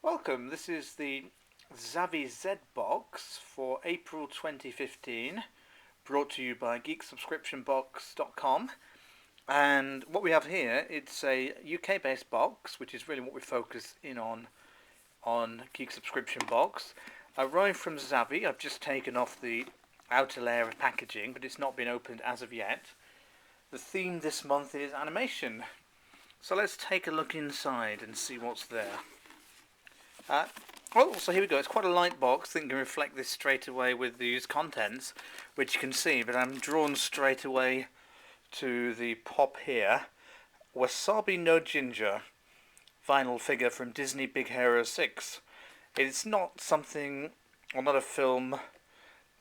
Welcome, this is the Zavvi ZBox for April 2015, brought to you by geeksubscriptionbox.com. And what we have here, it's a UK based box, which is really what we focus in on Geek Subscription Box. Arrived from Zavvi. I've just taken off the outer layer of packaging, but it's not been opened as of yet. The theme this month is animation. So let's take a look inside and see what's there. So here we go. It's quite a light box. I think you can reflect this straight away with these contents, which you can see, but I'm drawn straight away to the pop here. Wasabi No Ginger vinyl figure from Disney Big Hero 6. It's not something, or not a film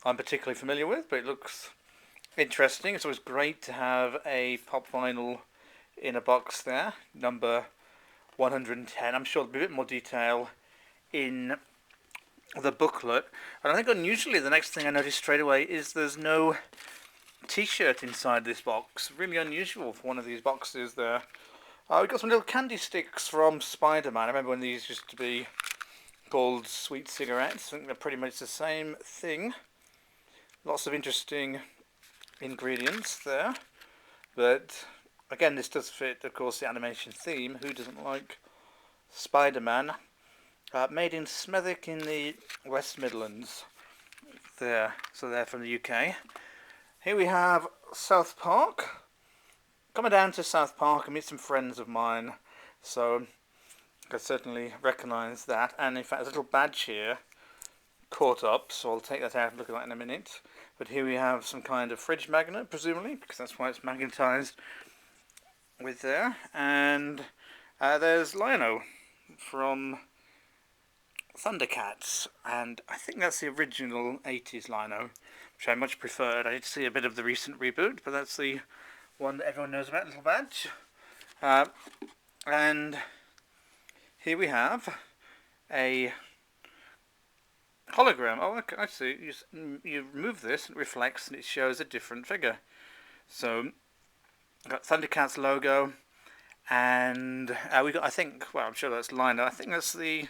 I'm particularly familiar with, but it looks interesting. It's always great to have a pop vinyl in a box there, number 110. I'm sure there'll be a bit more detail in the booklet. And I think unusually the next thing I noticed straight away is there's no t-shirt inside this box. Really unusual for one of these boxes there. We've got some little candy sticks from Spider-Man. I remember when these used to be called sweet cigarettes. I think they're pretty much the same thing. Lots of interesting ingredients there. But again, this does fit, of course, the animation theme. Who doesn't like Spider-Man? Made in Smethwick in the West Midlands. There, so they're from the UK. Here we have South Park. Coming down to South Park and meet some friends of mine. So I certainly recognise that. And in fact, there's a little badge here caught up, so I'll take that out and look at that in a minute. But here we have some kind of fridge magnet, presumably, because that's why it's magnetised with there. And there's Lionel from Thundercats, and I think that's the original 80s Lino, which I much preferred. I did see a bit of the recent reboot, but that's the one that everyone knows about, little badge. And here we have a hologram. Oh, I see. You remove this, and it reflects, and it shows a different figure. So, I've got Thundercats logo, and we got, I think, well, I'm sure that's Lino. I think that's the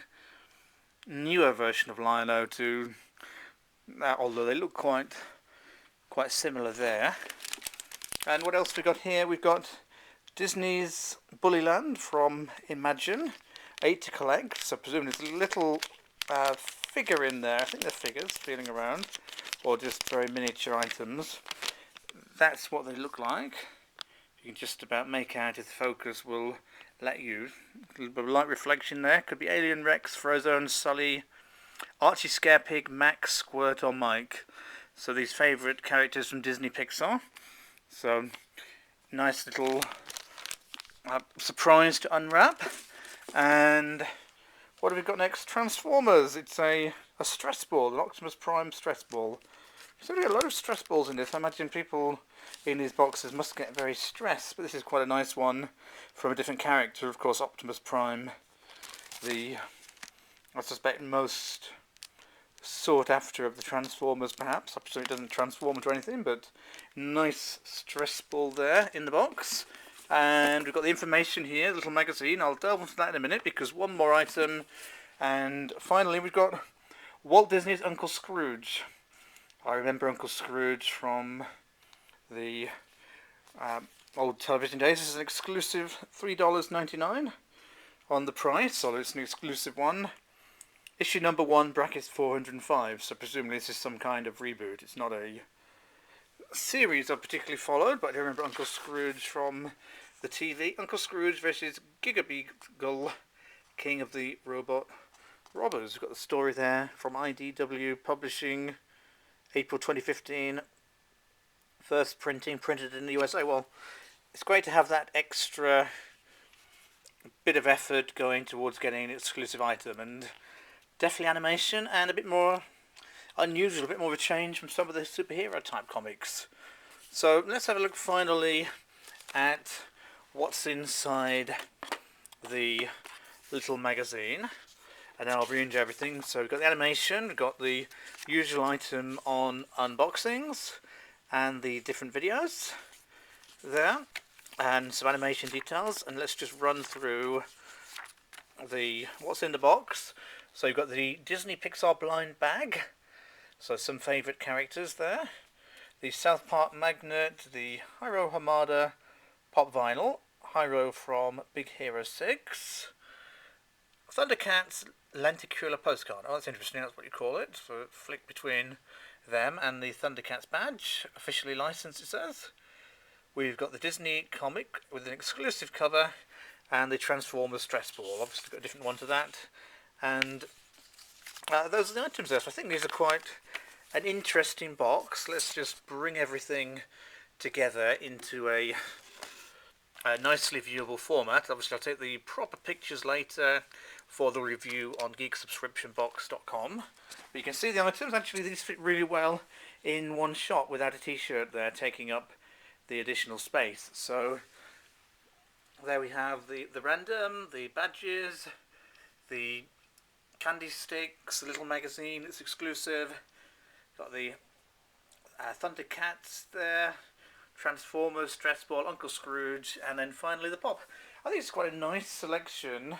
newer version of Lino to, although they look quite similar there. And what else we got here? We've got Disney's Bullyland from Imagine, 8 to collect. So presumably there's a little figure in there. I think they're figures feeling around, or just very miniature items. That's what they look like. You can just about make out if the focus will let you. A little bit of light reflection there. Could be Alien Rex, Frozone, Sully, Archie Scarepig, Max, Squirt, or Mike. So these favourite characters from Disney Pixar. So nice little surprise to unwrap. And what have we got next? Transformers. It's a stress ball, an Optimus Prime stress ball. So we got a lot of stress balls in this. I imagine people in these boxes must get very stressed, but this is quite a nice one from a different character. Of course, Optimus Prime, I suspect, most sought after of the Transformers, perhaps. I'm sure it doesn't transform into anything, but nice stress ball there in the box. And we've got the information here, the little magazine. I'll delve into that in a minute, because one more item. And finally, we've got Walt Disney's Uncle Scrooge. I remember Uncle Scrooge from the old television days. This is an exclusive $3.99 on the price, so it's an exclusive one. Issue number 1, brackets 405, so presumably this is some kind of reboot. It's not a series I've particularly followed, but I remember Uncle Scrooge from the TV. Uncle Scrooge versus Gigabeagle, King of the Robot Robbers. We've got the story there from IDW Publishing, April 2015. First printed in the USA. Well, it's great to have that extra bit of effort going towards getting an exclusive item, and definitely animation and a bit more unusual, a bit more of a change from some of the superhero type comics. So let's have a look finally at what's inside the little magazine, and then I'll rearrange everything. So we've got the animation, we've got the usual item on unboxings and the different videos there, and some animation details. And let's just run through what's in the box. So you've got the Disney Pixar blind bag. So some favourite characters there. The South Park magnet, the Hiro Hamada pop vinyl, Hiro from Big Hero 6, Thundercats lenticular postcard. Oh, that's interesting, that's what you call it. So flick between them and the Thundercats badge, officially licensed it says. We've got the Disney comic with an exclusive cover and the Transformers stress ball. Obviously got a different one to that. And those are the items there. So I think these are quite an interesting box. Let's just bring everything together into a nicely viewable format. Obviously I'll take the proper pictures later for the review on geeksubscriptionbox.com. But you can see the items. Actually these fit really well in one shot without a t-shirt there taking up the additional space. So there we have the random, the badges, the candy sticks, the little magazine that's exclusive. Got the Thundercats there, Transformers, Stress Ball, Uncle Scrooge, and then finally the pop. I think it's quite a nice selection.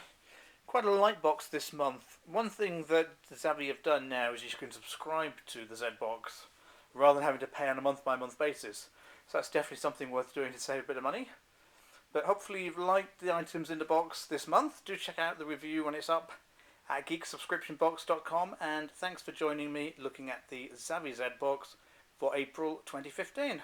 Quite a light box this month. One thing that Zavvi have done now is you can subscribe to the ZBox rather than having to pay on a month-by-month basis. So that's definitely something worth doing to save a bit of money. But hopefully you've liked the items in the box this month. Do check out the review when it's up at geeksubscriptionbox.com, and thanks for joining me looking at the Zavvi ZBox for April 2015.